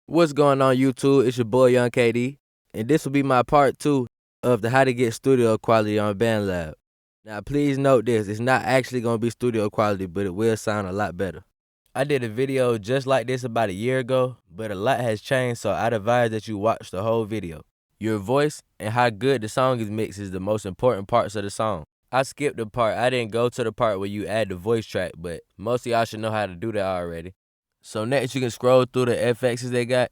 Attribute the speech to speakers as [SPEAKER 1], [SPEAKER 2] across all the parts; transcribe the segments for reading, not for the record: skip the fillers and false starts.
[SPEAKER 1] What's going on YouTube? It's your boy Young KD, and this will be my part 2 of the how to get studio quality on Bandlab. Now please note this, it's not actually going to be studio quality, but it will sound a lot better. I did a video just like this about a year ago, but a lot has changed, so I'd advise that you watch the whole video. Your voice and how good the song is mixed is the most important parts of the song. I skipped the part, I didn't go to the part where you add the voice track, but most of y'all should know how to do that already. So next you can scroll through the FXs they got,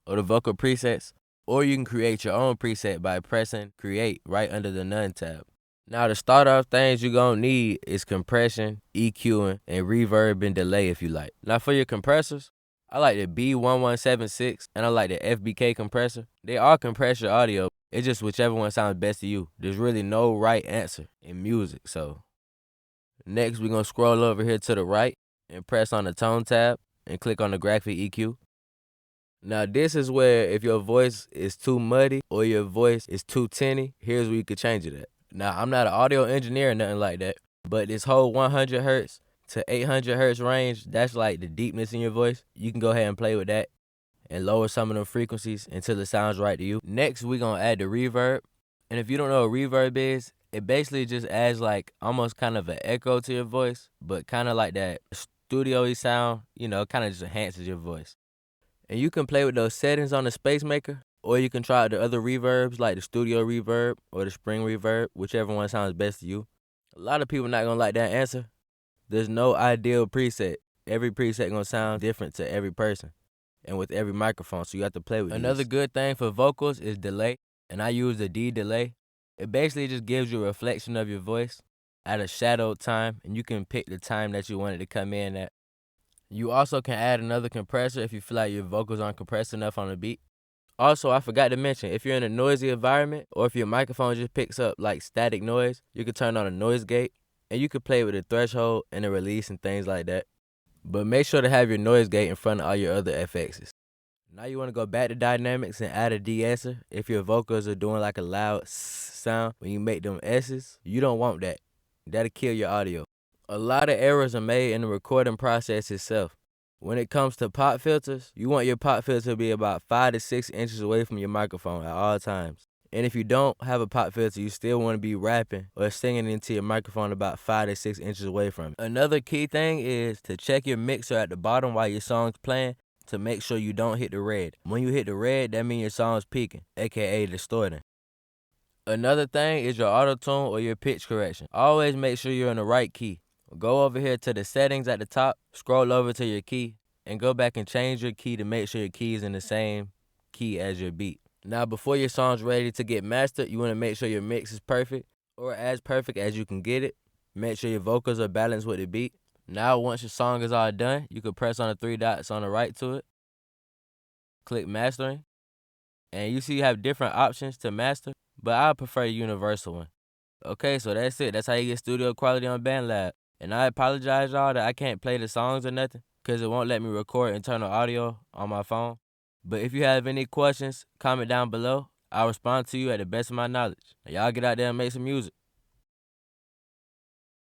[SPEAKER 1] or the vocal presets, or you can create your own preset by pressing create right under the none tab. Now to start off, things you're gonna need is compression, EQing, and reverb and delay if you like. Now for your compressors, I like the B1176 and I like the FBK compressor. They all compress your audio, it's just whichever one sounds best to you. There's really no right answer in music. So next we're gonna scroll over here to the right and press on the tone tab and click on the graphic EQ. Now this is where if your voice is too muddy or your voice is too tinny, here's where you could change it at. Now I'm not an audio engineer or nothing like that, but this whole 100 hertz to 800 hertz range, that's like the deepness in your voice. You can go ahead and play with that and lower some of them frequencies until it sounds right to you. Next we're gonna add the reverb, and if you don't know what reverb is, it basically just adds like almost kind of an echo to your voice, but kind of like that studio-y sound, kind of just enhances your voice. And you can play with those settings on the Space Maker, or you can try out the other reverbs like the studio reverb or the spring reverb, whichever one sounds best to you. A lot of people not gonna like that answer. There's no ideal preset. Every preset gonna sound different to every person and with every microphone, so you have to play with Another good thing for vocals is delay, and I use the D delay. It basically just gives you a reflection of your voice at a shadowed time, and you can pick the time that you want it to come in at. You also can add another compressor if you feel like your vocals aren't compressed enough on the beat. Also, I forgot to mention, if you're in a noisy environment or if your microphone just picks up like static noise, you can turn on a noise gate and you can play with the threshold and the release and things like that. But make sure to have your noise gate in front of all your other FXs. Now you want to go back to dynamics and add a de-esser. If your vocals are doing like a loud sound when you make them S's, you don't want that. That'll kill your audio. A lot of errors are made in the recording process itself. When it comes to pop filters, you want your pop filter to be about 5 to 6 inches away from your microphone at all times. And if you don't have a pop filter, you still want to be rapping or singing into your microphone about 5 to 6 inches away from it. Another key thing is to check your mixer at the bottom while your song's playing to make sure you don't hit the red. When you hit the red, that means your song's peaking, aka distorting. Another thing is your auto-tune or your pitch correction. Always make sure you're in the right key. Go over here to the settings at the top, scroll over to your key, and go back and change your key to make sure your key is in the same key as your beat. Now before your song's ready to get mastered, you want to make sure your mix is perfect, or as perfect as you can get it. Make sure your vocals are balanced with the beat. Now once your song is all done, you can press on the 3 dots on the right to it, click mastering, and you see you have different options to master, but I prefer a universal one. Okay, so that's it. That's how you get studio quality on Bandlab. And I apologize, y'all, that I can't play the songs or nothing because it won't let me record internal audio on my phone. But if you have any questions, comment down below. I'll respond to you at the best of my knowledge. Now, y'all get out there and make some music.